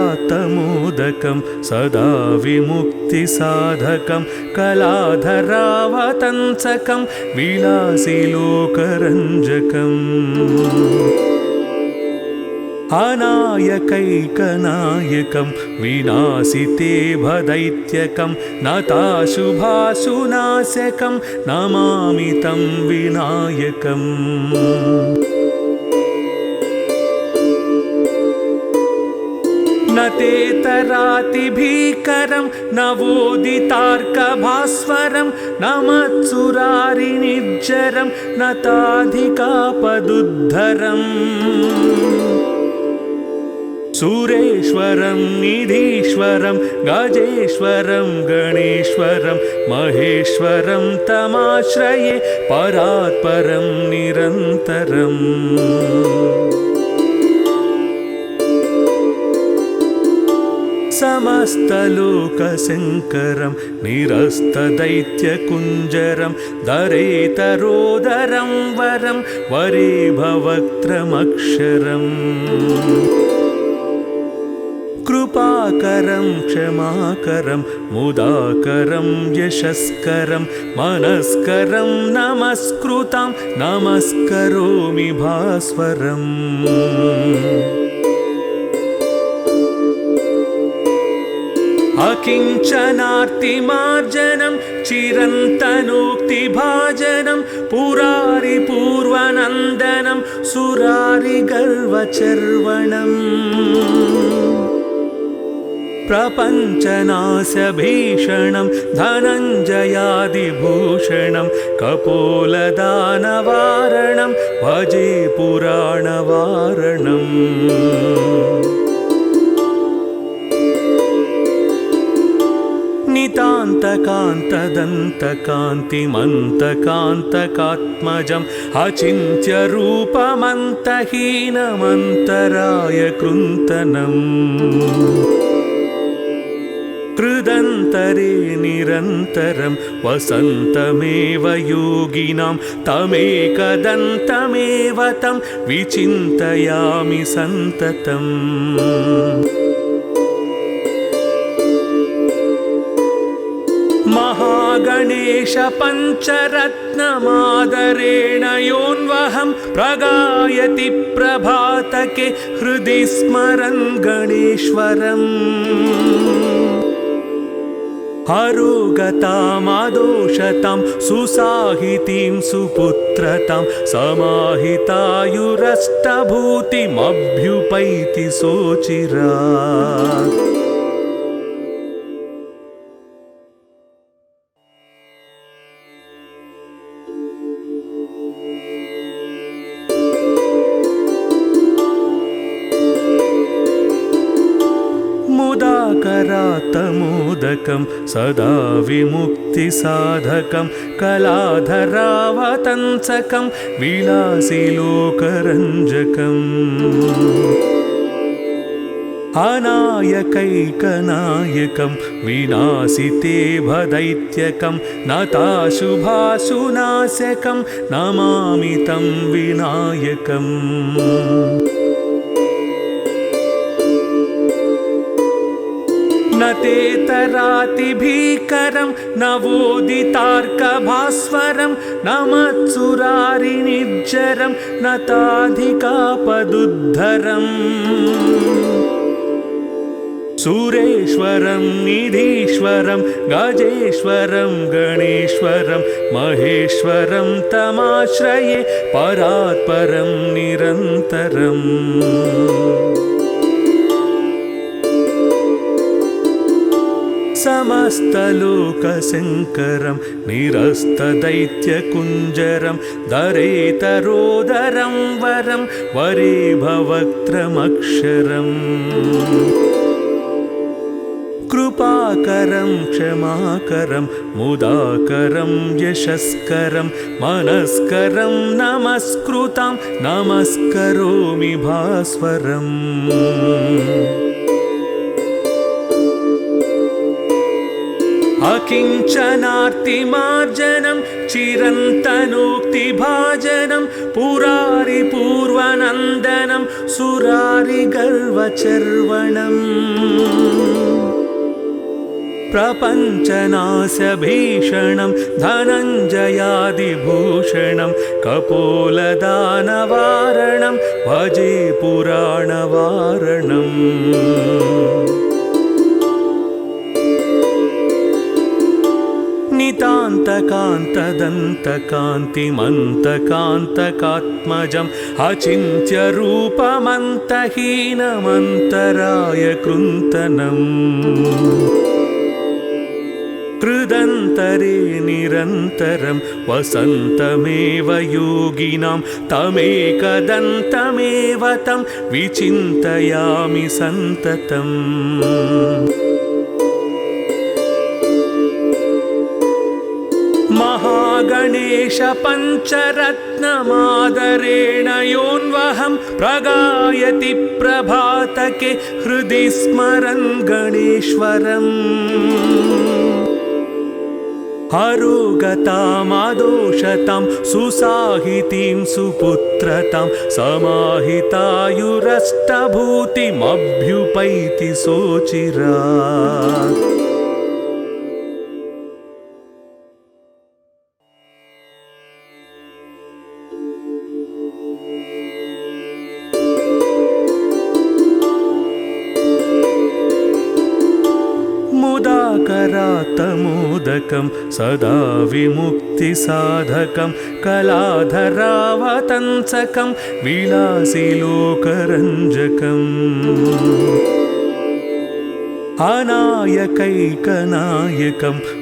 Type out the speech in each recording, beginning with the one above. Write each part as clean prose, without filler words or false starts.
मुदाकरात्तमोदकं सदा विमुक्तिसाधकं कलाधरावतंसकं विलासिलोकरञ्जकम् अनायकैकनायकं विनाशिते भदैत्यकं नताशुभाशुनाशकं नमामि तं विनायकम् न तेतरातिभीकरं नवोदितार्कभास्वरं नमत्सुरारिनिर्जरं नताधिकापदुद्धरम् सुरेश्वरं निधीश्वरं गजेश्वरं गणेश्वरं महेश्वरं तमाश्रये परात्परं निरन्तरम् समस्तलोकशङ्करं निरस्तदैत्यकुञ्जरं दरेतरोदरं वरं वरे भवक्त्रमक्षरम् कृपाकरं क्षमाकरं मुदाकरं यशस्करं मनस्करं नमस्कृतं नमस्करोमि भास्वरम् अकिञ्चनार्तिमार्जनं चिरन्तनोक्तिभाजनं पुरारिपूर्वनन्दनं सुरारिगर्वचर्वणम् प्रपञ्चनाशभीषणं धनञ्जयादिभूषणं कपोलदानवारणं भजे पुराणवारणम् नितान्तकान्तदन्तकान्तिमन्तकान्तकात्मजम् अचिन्त्यरूपमन्तहीनमन्तराय कृन्तनम् कृदन्तरे निरन्तरं वसन्तमेव योगिनां तमेकदन्तमेव तं विचिन्तयामि सन्ततम् महागणेश पञ्चरत्नमादरेण योऽन्वहं प्रगायति प्रभातके हृदि स्मरन् गणेश्वरम् अरोगतामदोषतां सुसाहितीं सुपुत्रतां समाहितायुरष्टभूतिमभ्युपैति सोचिरात् मुदाकरात्तमोदकं सदा विमुक्तिसाधकं कलाधरावतंसकं विलासिलोकरञ्जकम् अनायकैकनायकं विनाशिते भदैत्यकं नताशुभाशुनाशकं नमामि तं विनायकम् न तेतरातिभीकरं नवोदितार्कभास्वरं नमत्सुरारिनिर्जरं नताधिकापदुद्धरम् सुरेश्वरं निधीश्वरं गजेश्वरं गणेश्वरं महेश्वरं तमाश्रये परात्परं निरन्तरम् समस्तलोकशङ्करं निरस्तदैत्यकुञ्जरं दरेतरोदरं वरं वरे भवक्त्रमक्षरम् कृपाकरं क्षमाकरं मुदाकरं यशस्करं मनस्करं नमस्कृतं नमस्करोमि भास्वरम् अकिञ्चनार्तिमार्जनं चिरन्तनोक्तिभाजनं पुरारिपूर्वनन्दनं सुरारिगर्वचर्वणम् प्रपञ्चनाशभीषणं धनञ्जयादिभूषणं कपोलदानवारणं भजे पुराणवारणम् नितान्तकान्तदन्तकान्तिमन्तकान्तकात्मजम् अचिन्त्यरूपमन्तहीनमन्तराय कृन्तनम् कृदन्तरे निरन्तरं वसन्तमेव योगिनां तमेकदन्तमेव तं विचिन्तयामि सन्ततम् महागणेश पञ्चरत्नमादरेण योऽन्वहं प्रगायति प्रभातके हृदि स्मरन् गणेश्वरम् अरोगतामदोषतां सुसाहितीं सुपुत्रतां समाहितायुरष्टभूतिमभ्युपैति सोचिरात् मुदाकरातमोदकं सदा विमुक्तिसाधकं कलाधरावतंसकं विलासिलोकरञ्जकम् अनायकैकनायकं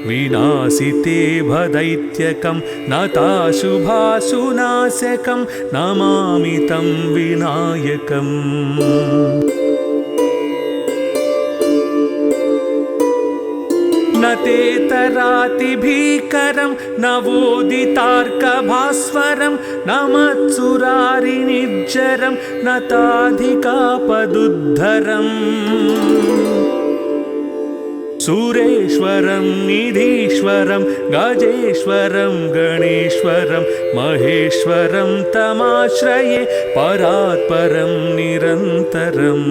विनाशिते भदैत्यकं नताशुभाशुनाशकं नमामि तं विनायकम् न तेतरातिभीकरं नवोदितार्कभास्वरं न मत्सुरारिनिर्जरं नताधिकापदुद्धरम् सुरेश्वरं निधीश्वरं गजेश्वरं गणेश्वरं महेश्वरं तमाश्रये परात्परं निरन्तरम्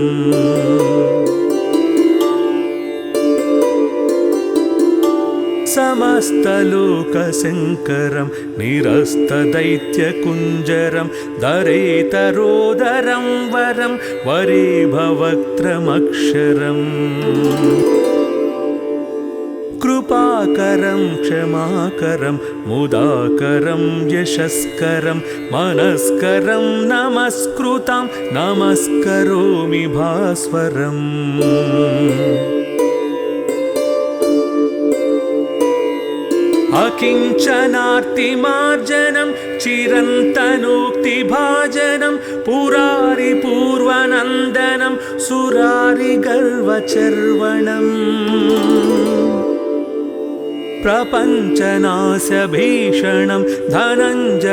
समस्तलोकशङ्करं निरस्तदैत्यकुञ्जरं दरेतरोदरं वरं वरेभवक्त्रमक्षरम् कृपाकरं क्षमाकरं मुदाकरं यशस्करं मनस्करं नमस्कृतं नमस्करोमि भास्वरम् अकिञ्चनार्तिमार्जनं चिरन्तनोक्तिभाजनं पुरारिपूर्वनन्दनं सुरारिगर्वचर्वणम् प्रपञ्चनाशभीषणं धनञ्जयादिभूषणं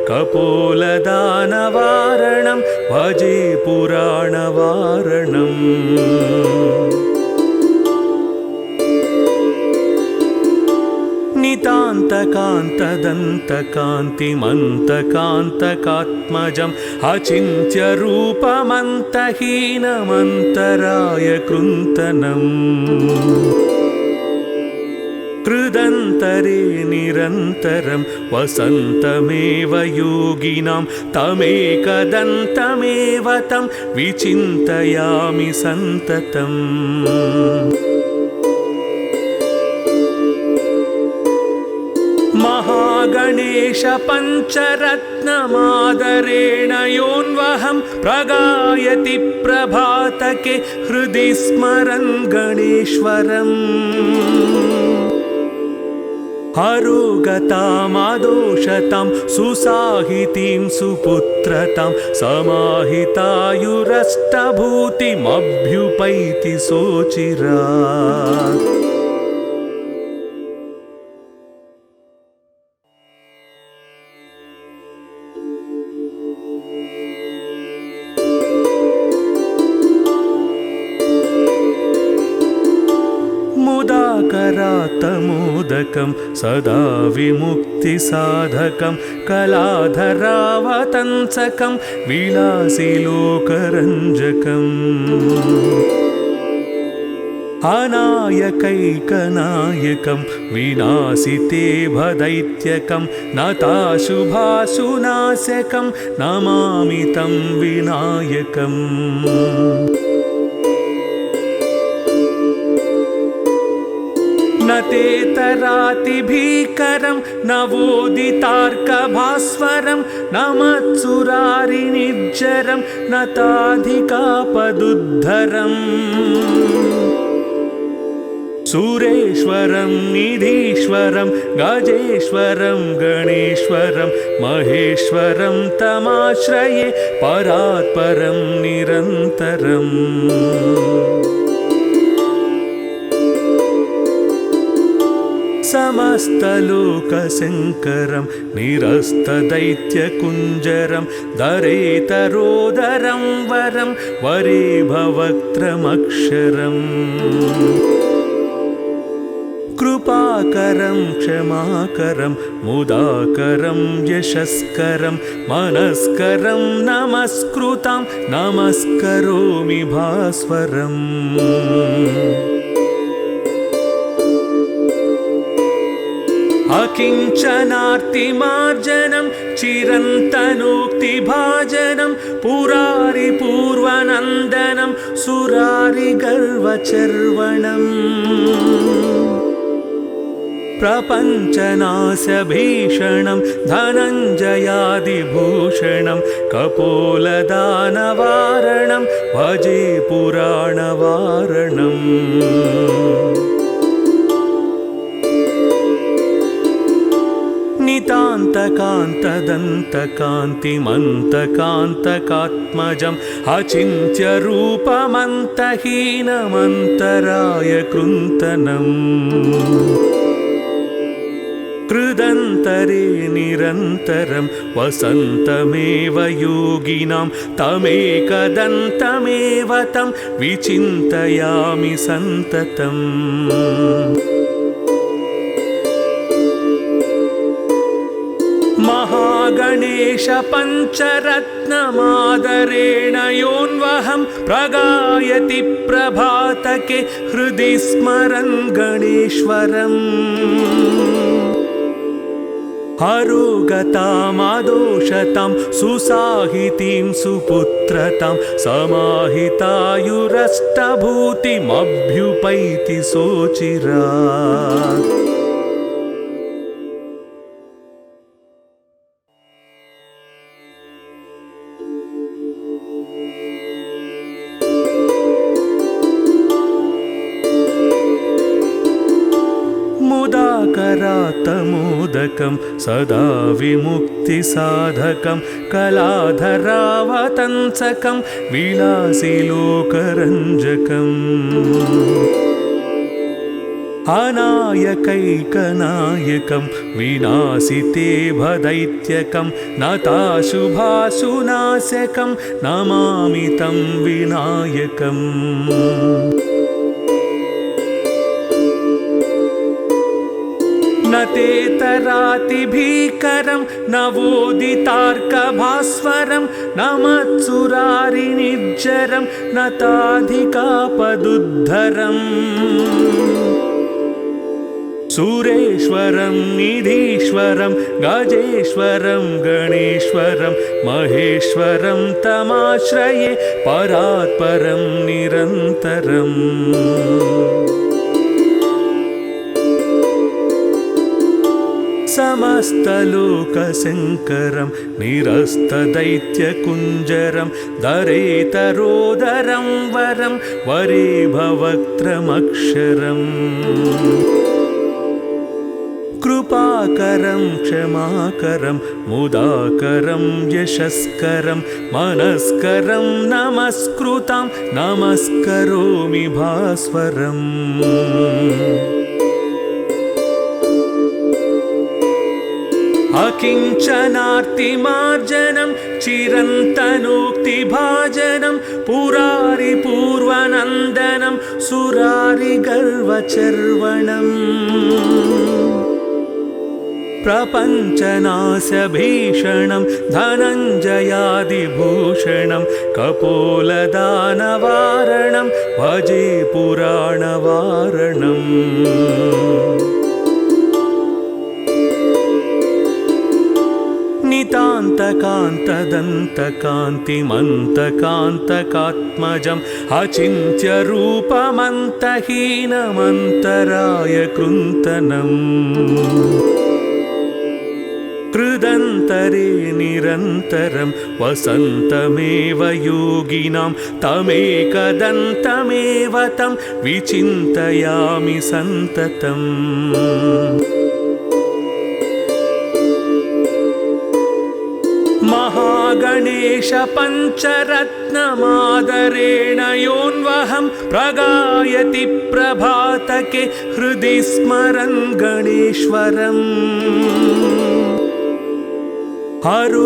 कपोलदानवारणं भजे पुराणवारणम् नितान्तकान्तदन्तकान्तिमन्तकान्तकात्मजम् अचिन्त्यरूपमन्तहीनमन्तराय कृन्तनम् कृदन्तरे निरन्तरं वसन्तमेव योगिनां तमेकदन्तमेव तं विचिन्तयामि सन्ततम् महागणेश पञ्चरत्नमादरेण योऽन्वहं प्रगायति प्रभातके हृदि स्मरन् गणेश्वरम् अरोगतामदोषतां सुसाहितीं सुपुत्रतां समाहितायुरष्टभूतिमभ्युपैति सोचिरात् मुदाकरात्तमोदकं सदा विमुक्तिसाधकं कलाधरावतंसकं विलासिलोकरञ्जकम् अनायकैकनायकं विनाशिते भदैत्यकं नताशुभाशुनाशकं नमामि तं विनायकम् न तेतरातिभीकरं नवोदितार्कभास्वरं न मत्सुरारिनिर्जरं न ताधिकापदुद्धरम् सुरेश्वरं निधीश्वरं गजेश्वरं गणेश्वरं महेश्वरं तमाश्रये परात्परं निरन्तरम् समस्तलोकशङ्करं निरस्तदैत्यकुञ्जरं दरेतरोदरं वरं वरे भवक्त्रमक्षरम् कृपाकरं क्षमाकरं मुदाकरं यशस्करं मनस्करं नमस्कृतं नमस्करोमि भास्वरम् अकिञ्चनार्तिमार्जनं चिरन्तनोक्तिभाजनं पुरारिपूर्वनन्दनं सुरारिगर्वचर्वणम् प्रपञ्चनाशभीषणं धनञ्जयादिभूषणं कपोलदानवारणं भजे पुराणवारणम् नितान्तकान्तदन्तकान्तिमन्तकान्तकात्मजम् अचिन्त्यरूपमन्तहीनमन्तराय कृन्तनम् कृदन्तरे निरन्तरं वसन्तमेव योगिनां तमेकदन्तमेव तं विचिन्तयामि सन्ततम् महागणेश पञ्चरत्नमादरेण योऽन्वहं प्रगायति प्रभातके हृदि स्मरन् गणेश्वरम् अरोगतामदोषतां सुसाहितीं सुपुत्रतां समाहितायुरष्टभूतिमभ्युपैति सोचिरात् मुदाकरात्तमोदकं सदा विमुक्तिसाधकं कलाधरावतंसकं विलासिलोकरञ्जकम् अनायकैकनायकं विनाशिते भदैत्यकं नताशुभाशुनाशकं नमामि तं विनायकम् न तेतरातिभीकरं नवोदितार्कभास्वरं न मत्सुरारिनिर्जरं न ताधिकापदुद्धरम् सुरेश्वरं निधीश्वरं गजेश्वरं गणेश्वरं महेश्वरं तमाश्रये परात्परं निरन्तरम् समस्तलोकशङ्करं निरस्तदैत्यकुञ्जरं दरेतरोदरं वरं वरे भवक्त्रमक्षरम् कृपाकरं क्षमाकरं मुदाकरं यशस्करं मनस्करं नमस्कृतं नमस्करोमि भास्वरम् अकिञ्चनार्तिमार्जनं चिरन्तनोक्तिभाजनं पुरारिपूर्वनन्दनं सुरारिगर्वचर्वणम् प्रपञ्चनाशभीषणं धनञ्जयादिभूषणं कपोलदानवारणं भजे पुराणवारणम् नितान्तकान्तदन्तकान्तिमन्तकान्तकात्मजम् अचिन्त्यरूपमन्तहीनमन्तराय कृन्तनम् कृदन्तरे निरन्तरं वसन्तमेव योगिनां तमेकदन्तमेव तं विचिन्तयामि सन्ततम् महागणेश पञ्चरत्नमादरेण योऽन्वहं प्रगायति प्रभातके हृदि स्मरन् गणेश्वरम् हरोगतामदोषतां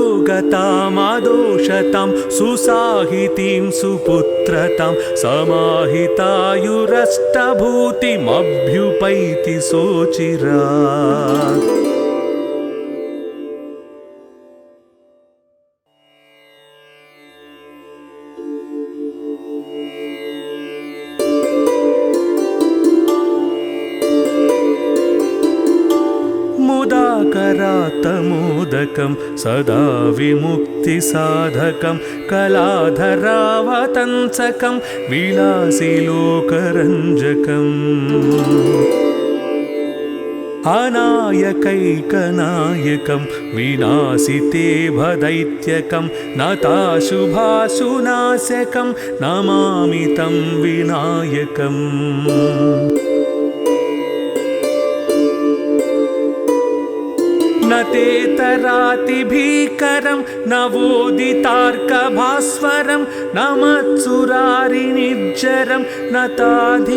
सुसाहितीं सुपुत्रतां समाहितायुरष्टभूतिमभ्युपैति सोचिरात् मुदाकरात्तमोदकं सदा विमुक्तिसाधकं कलाधरावतंसकं विलासिलोकरञ्जकम् अनायकैकनायकं विनाशिते भदैत्यकं नताशुभाशुनाशकं नमामि तं विनायकम् न तेतरातिभीकरं नवोदितार्कभास्वरं न मत्सुरारिनिर्जरं न ताधिकापदुद्धरम्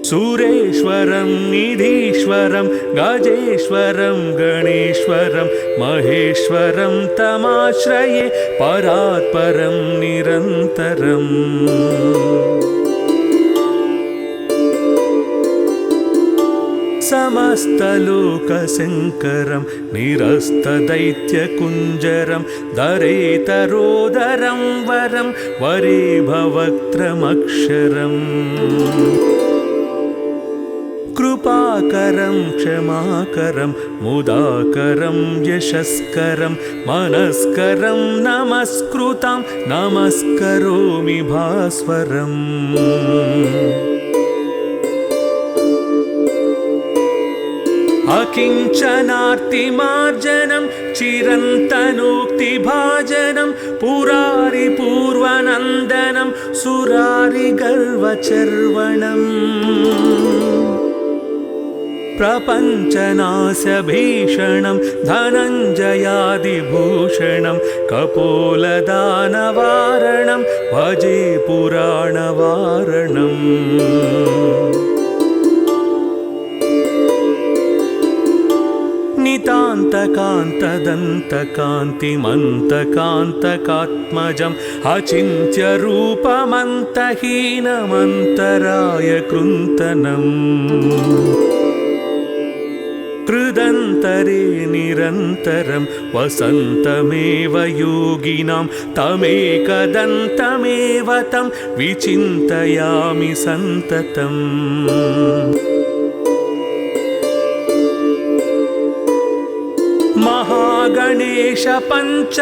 सुरेश्वरं निधीश्वरं गजेश्वरं गणेश्वरं महेश्वरं तमाश्रये परात्परं निरन्तरम् समस्तलोकशङ्करं निरस्तदैत्यकुञ्जरं दरेतरोदरं वरं वरेभवक्त्रमक्षरम् कृपाकरं क्षमाकरं मुदाकरं यशस्करं मनस्करं नमस्कृतं नमस्करोमि भास्वरम् अकिञ्चनार्तिमार्जनं चिरन्तनोक्तिभाजनं पुरारिपूर्वनन्दनं सुरारिगर्वचर्वणम् प्रपञ्चनाशभीषणं धनञ्जयादिभूषणं कपोलदानवारणं भजे पुराणवारणम् नितान्तकान्तदन्तकान्तिमन्तकान्तकात्मजम् अचिन्त्यरूपमन्तहीनमन्तराय कृन्तनम् कृदन्तरे निरन्तरं वसन्तमेव योगिनां तमेकदन्तमेव तं विचिन्तयामि सन्ततम् महागणेश पञ्चरत्नमादरेण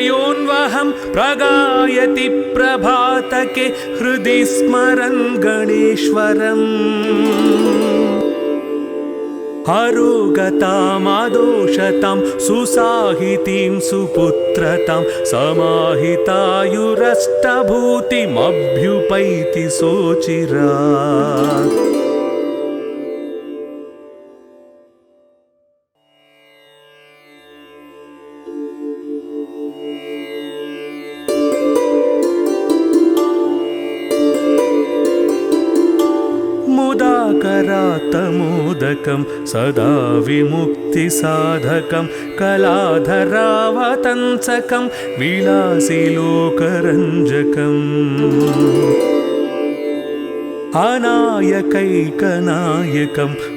योऽन्वहं प्रगायति प्रभातके हृदि स्मरन् गणेश्वरम् हरोगतामदोषतां सुसाहितीं सुपुत्रतां समाहितायुरष्टभूतिमभ्युपैति सोचिरात् मुदाकरात्तमोदकं सदा विमुक्तिसाधकं कलाधरावतंसकं विलासिलोकरञ्जकम् अनायकैकनायकं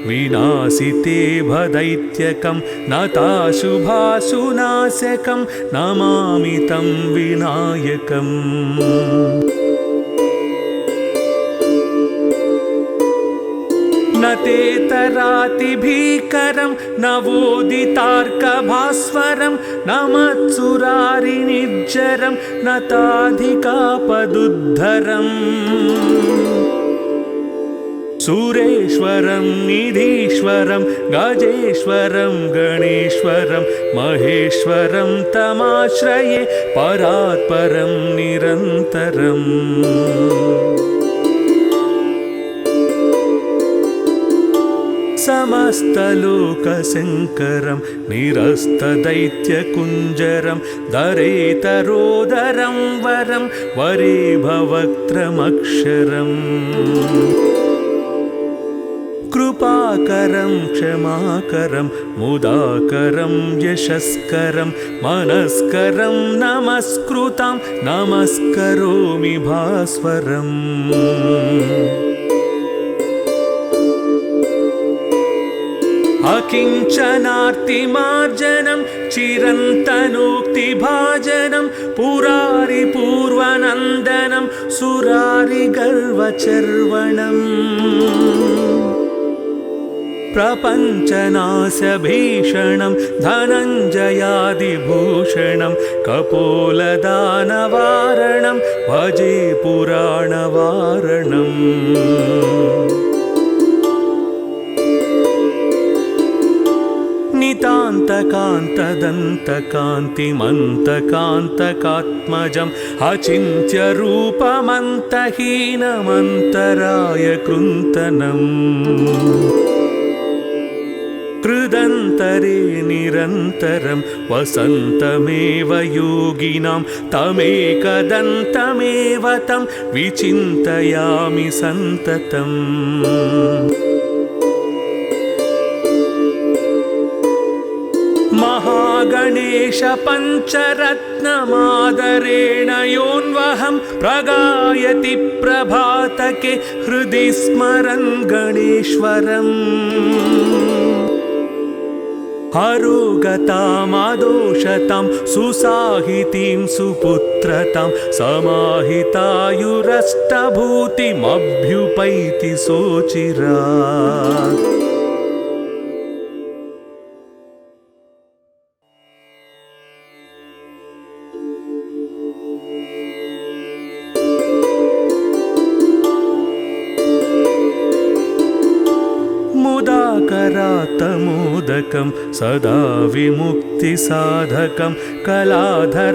विनाशिते भदैत्यकं नताशुभाशुनाशकं नमामि तं विनायकम् न तेतरातिभीकरं नवोदितार्कभास्वरं न मत्सुरारिनिर्जरं नताधिकापदुद्धरम् सुरेश्वरं निधीश्वरं गजेश्वरं गणेश्वरं महेश्वरं तमाश्रये परात्परं निरन्तरम् समस्तलोकशङ्करं निरस्तदैत्यकुञ्जरं दरेतरोदरं वरं वरे भवक्त्रमक्षरम् कृपाकरं क्षमाकरं मुदाकरं यशस्करं मनस्करं नमस्कृतं नमस्करोमि भास्वरम् अकिञ्चनार्तिमार्जनं चिरन्तनोक्तिभाजनं पुरारिपूर्वनन्दनं सुरारिगर्वचर्वणम् प्रपञ्चनाशभीषणं धनञ्जयादिभूषणं कपोलदानवारणं भजे पुराणवारणम् नितान्तकान्तदन्तकान्तिमन्तकान्तकात्मजम् अचिन्त्यरूपमन्तहीनमन्तराय कृन्तनम् कृदन्तरे निरन्तरं वसन्तमेव योगिनां तमेकदन्तमेव तं विचिन्तयामि सन्ततम् महागणेश पञ्चरत्नमादरेण योऽन्वहं प्रगायति प्रभातके हृदि स्मरन् गणेश्वरम् अरोगतामदोषतां सुसाहितीं सुपुत्रतां समाहितायुरष्टभूतिमभ्युपैति सोचिरात् मुदाकरात्तमोदकं सदा विमुक्तिसाधकं कलाधरावतंसकं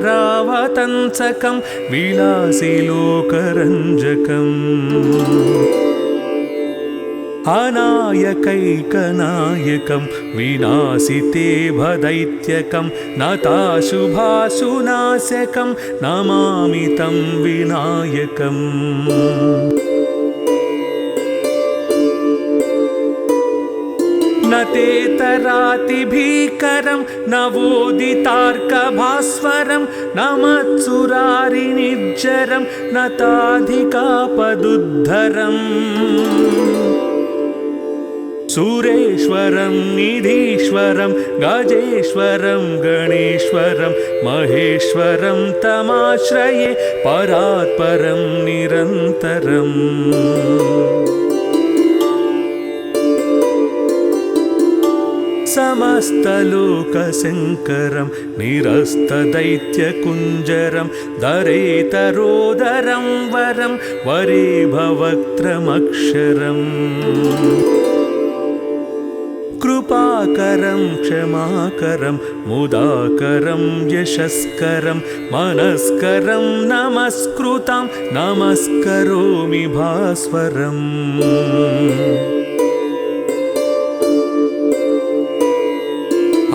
विलासिलोकरञ्जकम् अनायकैकनायकं विनाशिते भदैत्यकं नताशुभाशुनाशकं नमामि तं विनायकम् न तेतरातिभीकरं नवोदितार्कभास्वरं न मत्सुरारिनिर्जरं नताधिकापदुद्धरम् सुरेश्वरं निधीश्वरं गजेश्वरं गणेश्वरं महेश्वरं तमाश्रये परात्परं निरन्तरम् समस्तलोकशङ्करं निरस्तदैत्यकुञ्जरं दरेतरोदरं वरं वरे भवक्त्रमक्षरम् कृपाकरं क्षमाकरं मुदाकरं यशस्करं मनस्करं नमस्कृतं नमस्करोमि भास्वरम्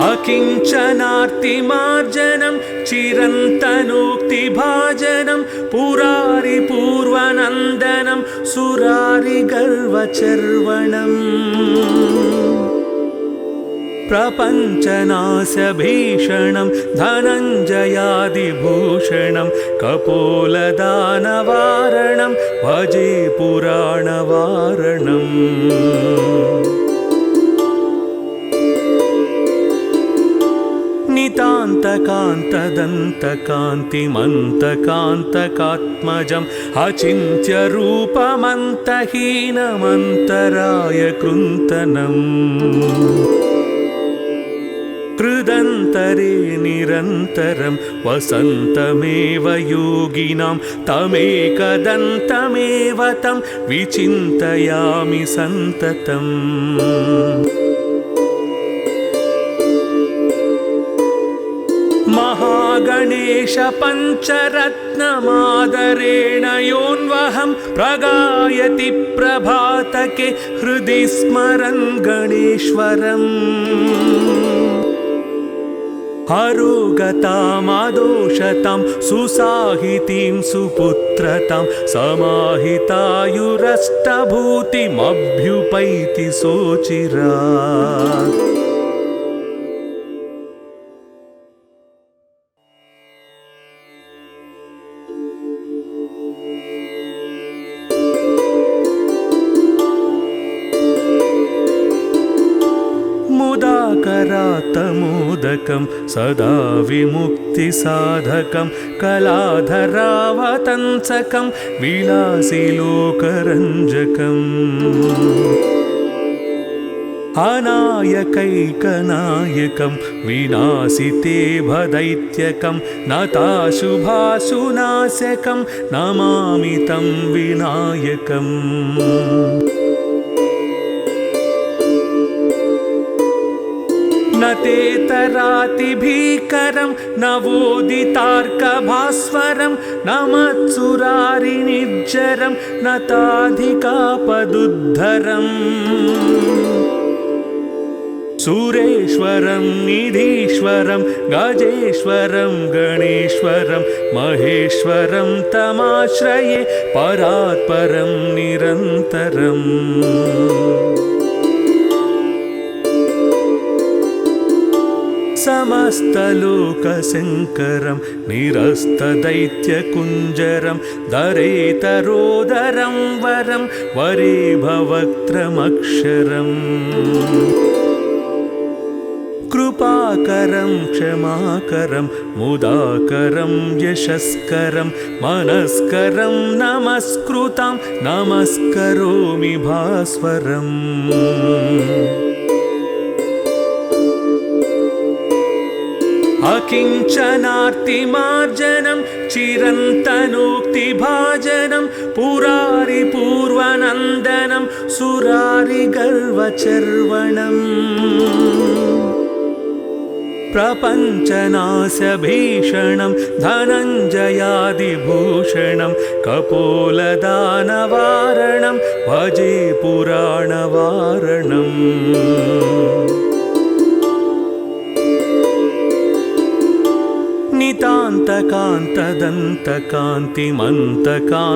अकिञ्चनार्तिमार्जनं चिरन्तनोक्तिभाजनं पुरारिपूर्वनन्दनं सुरारिगर्वचर्वणम् प्रपञ्चनाशभीषणं धनञ्जयादिभूषणं कपोलदानवारणं भजे पुराणवारणम् नितान्तकान्तदन्तकान्तिमन्तकान्तकात्मजम् अचिन्त्यरूपमन्तहीनमन्तराय कृन्तनम् कृदन्तरे निरन्तरं वसन्तमेव योगिनां तमेकदन्तमेव तं विचिन्तयामि सन्ततम् महागणेश पञ्चरत्नमादरेण योऽन्वहं प्रगायति प्रभातके हृदि स्मरन् गणेश्वरम् हरोगतामादोषतां सुसाहितीं सुपुत्रतां समाहितायुरष्टभूतिमभ्युपैति सोचिरात् मुदाकरात्तमोदकं सदा विमुक्तिसाधकं कलाधरावतंसकं विलासिलोकरञ्जकम् अनायकैकनायकं विनाशिते भदैत्यकं नताशुभाशुनाशकं नमामि तं विनायकम् न तेतरातिभीकरं नवोदितार्कभास्वरं न मत्सुरारिनिर्जरं न ताधिकापदुद्धरम् सुरेश्वरं निधीश्वरं गजेश्वरं गणेश्वरं महेश्वरं तमाश्रये परात्परं निरन्तरम् समस्तलोकशङ्करं निरस्तदैत्यकुञ्जरं दरेतरोदरं वरं वरे भवक्त्रमक्षरम् कृपाकरं क्षमाकरं मुदाकरं यशस्करं मनस्करं नमस्कृतं नमस्करोमि भास्वरम् अकिञ्चनार्तिमार्जनं चिरन्तनोक्तिभाजनं पुरारिपूर्वनन्दनं सुरारिगर्वचर्वणम् प्रपञ्चनाशभीषणं धनञ्जयादिभूषणं कपोलदानवारणं भजे पुराणवारणम्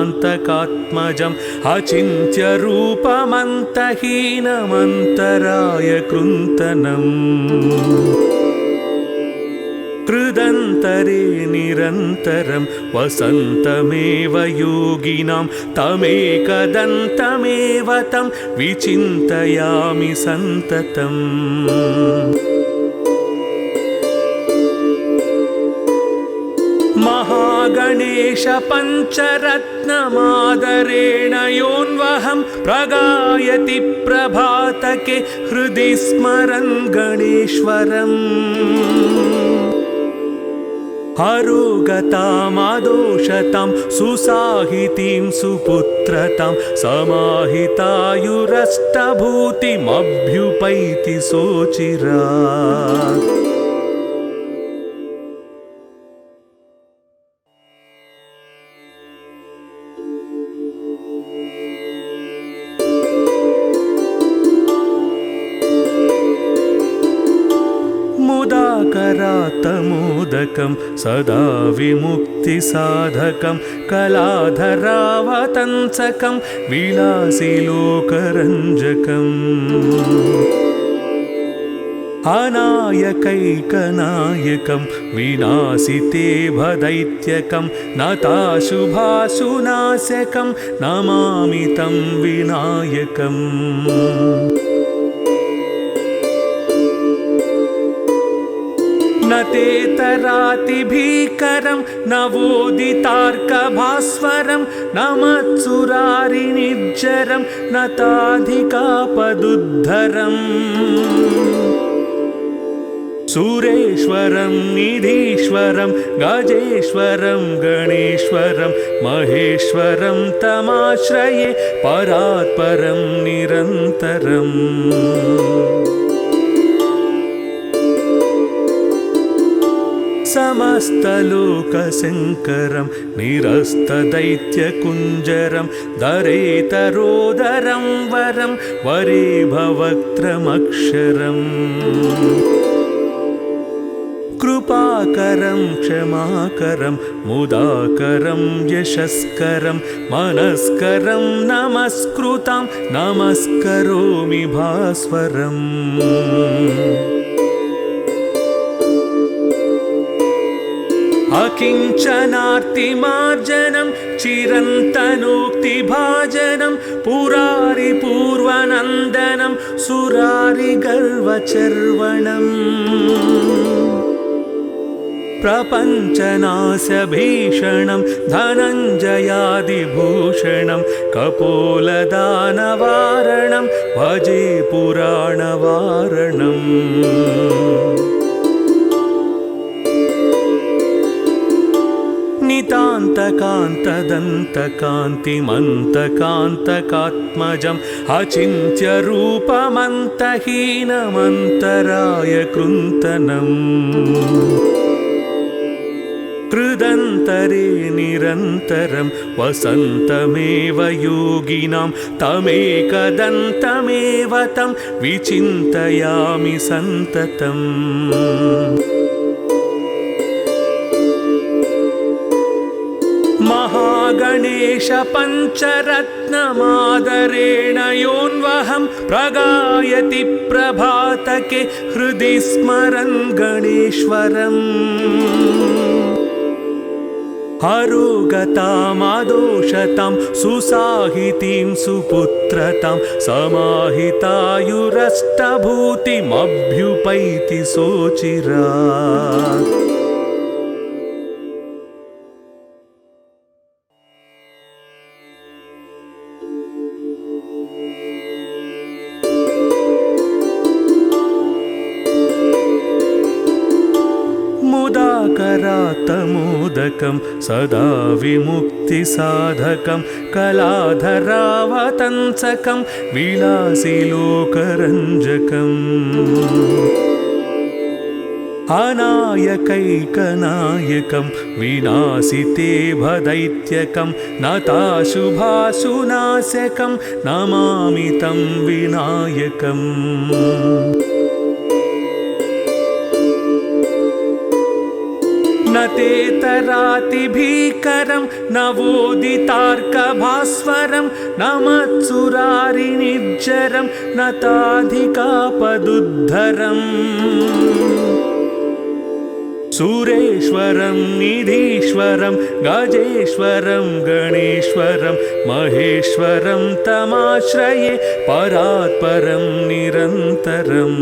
नितान्तकान्तदन्तकान्तिमन्तकान्तकात्मजम् अचिन्त्यरूपमन्तहीनमन्तराय कृन्तनम् कृदन्तरे निरन्तरं वसन्तमेव योगिनां तमेकदन्तमेव तं विचिन्तयामि सन्ततम् महागणेश पञ्चरत्नमादरेण योऽन्वहं प्रगायति प्रभातके हृदि स्मरन् गणेश्वरम् हरोगतामादोषतां सुसाहितीं सुपुत्रतां समाहितायुरष्टभूतिमभ्युपैति सोचिरात् मुदाकरात्तमोदकं सदा विमुक्तिसाधकं कलाधरावतंसकं विलासिलोकरञ्जकम् अनायकैकनायकं विनाशिते भदैत्यकं नताशुभाशुनाशकं नमामि तं विनायकम् न तेतरातिभीकरं नवोदितार्कभास्वरं न मत्सुरारिनिर्जरं नताधिकापदुद्धरम् सुरेश्वरं निधीश्वरं गजेश्वरं गणेश्वरं महेश्वरं तमाश्रये परात्परं निरन्तरम् समस्तलोकशङ्करं निरस्तदैत्यकुञ्जरं दरेतरोदरं वरं वरे भवक्त्रमक्षरम् कृपाकरं क्षमाकरं मुदाकरं यशस्करं मनस्करं नमस्कृतं नमस्करोमि भास्वरम् अकिञ्चनार्तिमार्जनं चिरन्तनोक्तिभाजनं पुरारिपूर्वनन्दनं सुरारिगर्वचर्वणम् प्रपञ्चनाशभीषणं धनञ्जयादिभूषणं कपोलदानवारणं भजे पुराणवारणम् नितान्तकान्तदन्तकान्तिमन्तकान्तकात्मजम् अचिन्त्यरूपमन्तहीनमन्तराय कृन्तनम् कृदन्तरे निरन्तरं वसन्तमेव योगिनां तमेकदन्तमेव तं विचिन्तयामि सन्ततम् महागणेश पञ्चरत्नमादरेण योऽन्वहं प्रगायति प्रभातके हृदि स्मरन् गणेश्वरम् अरोगतामदोषतां सुसाहितीं सुपुत्रतां समाहितायुरष्टभूतिमभ्युपैति सोचिरात् मुदाकरात्तमोदकं सदा विमुक्तिसाधकं कलाधरावतंसकं विलासिलोकरञ्जकम् अनायकैकनायकं विनाशिते भदैत्यकं नताशुभाशुनाशकं नमामि तं विनायकम् न तेतरातिभीकरं नवोदितार्कभास्वरं न मत्सुरारिनिर्जरं नताधिकापदुद्धरम् सुरेश्वरं निधीश्वरं गजेश्वरं गणेश्वरं महेश्वरं तमाश्रये परात्परं निरन्तरम्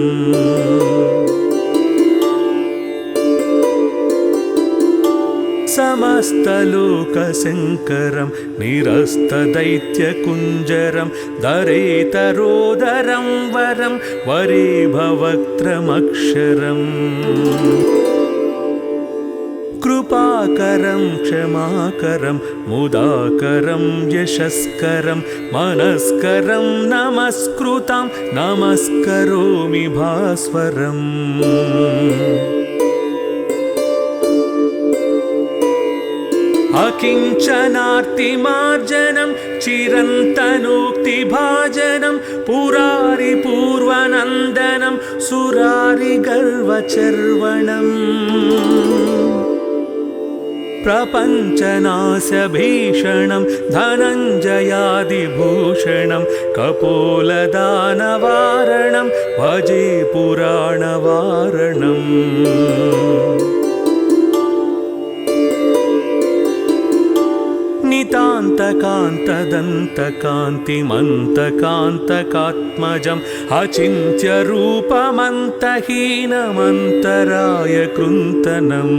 समस्तलोकशङ्करं निरस्तदैत्यकुञ्जरं दरेतरोदरं वरं वरे भवक्त्रमक्षरम् कृपाकरं क्षमाकरं मुदाकरं यशस्करं मनस्करं नमस्कृतं नमस्करोमि भास्वरम् अकिञ्चनार्तिमार्जनं चिरन्तनोक्तिभाजनं पुरारिपूर्वनन्दनं सुरारिगर्वचर्वणम् प्रपञ्चनाशभीषणं धनञ्जयादिभूषणं कपोलदानवारणं भजे पुराणवारणम् नितान्तकान्तदन्तकान्तिमन्तकान्तकात्मजम् अचिन्त्यरूपमन्तहीनमन्तराय कृन्तनम्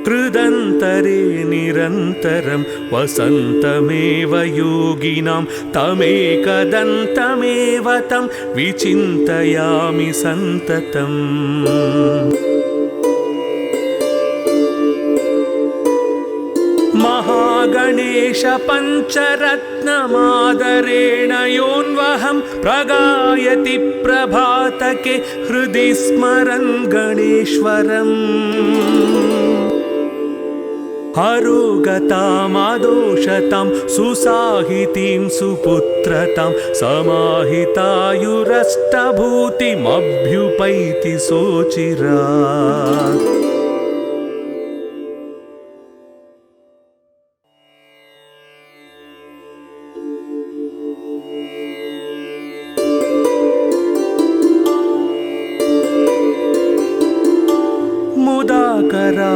कृदन्तरे निरन्तरं वसन्तमेव योगिनां तमेकदन्तमेव तं विचिन्तयामि सन्ततम् महागणेश पञ्चरत्नमादरेण योऽन्वहं प्रगायति प्रभातके हृदि स्मरन् गणेश्वरम् अरोगतामादोषतां सुसाहितीं सुपुत्रतां समाहितायुरष्टभूतिमभ्युपैति सोचिरात्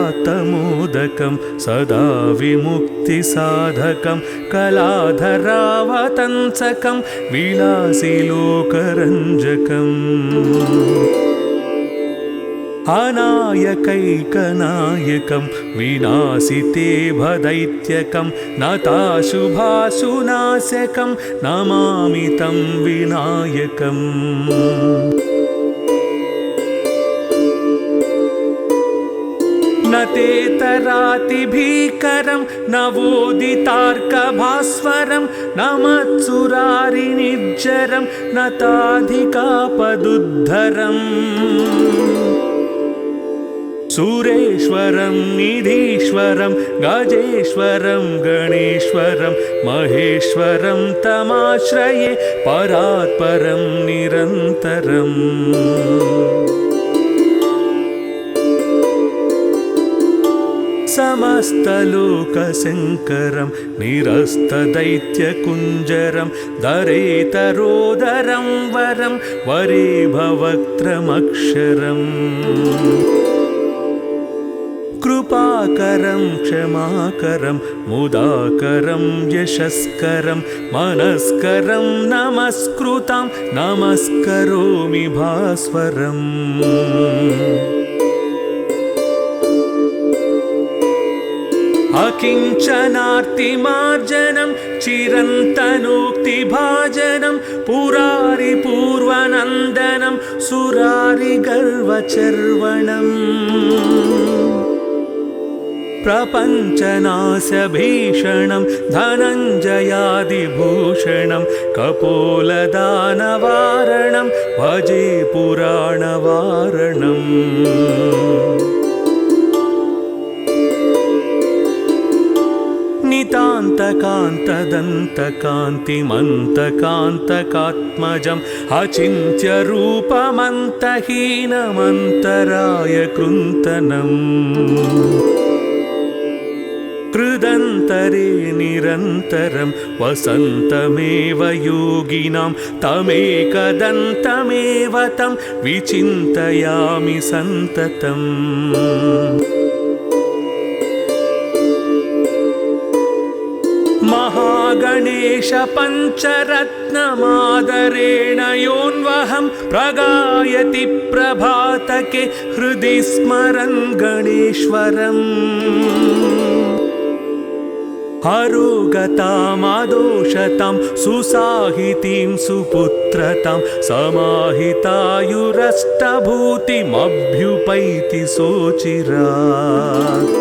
मुदाकरात्तमोदकं सदा विमुक्तिसाधकं कलाधरावतंसकं विलासिलोकरञ्जकम् अनायकैकनायकं विनाशिते भदैत्यकं नताशुभाशुनाशकं नमामि तं विनायकम् न तेतरातिभीकरं नवोदितार्कभास्वरं न मत्सुरारिनिर्जरं न ताधिकापदुद्धरम् सुरेश्वरं निधीश्वरं गजेश्वरं गणेश्वरं महेश्वरं तमाश्रये परात्परं निरन्तरम् समस्तलोकशङ्करं निरस्तदैत्यकुञ्जरं दरेतरोदरं वरं वरेभवक्त्रमक्षरम् कृपाकरं क्षमाकरं मुदाकरं यशस्करं मनस्करं नमस्कृतं नमस्करोमि भास्वरम् अकिञ्चनार्तिमार्जनं चिरन्तनोक्तिभाजनं पुरारिपूर्वनन्दनं सुरारिगर्वचर्वणम् प्रपञ्चनाशभीषणं धनञ्जयादिभूषणं कपोलदानवारणं भजे पुराणवारणम् नितान्तकान्तदन्तकान्तिमन्तकान्तकात्मजम् अचिन्त्यरूपमन्तहीनमन्तराय कृन्तनम् कृदन्तरे निरन्तरं वसन्तमेव योगिनां तमेकदन्तमेव तं विचिन्तयामि सन्ततम् महागणेश पञ्चरत्नमादरेण योऽन्वहं प्रगायति प्रभातके हृदि स्मरन् गणेश्वरम् अरोगतामादोषतां सुसाहितीं सुपुत्रतां समाहितायुरष्टभूतिमभ्युपैति सोचिरात्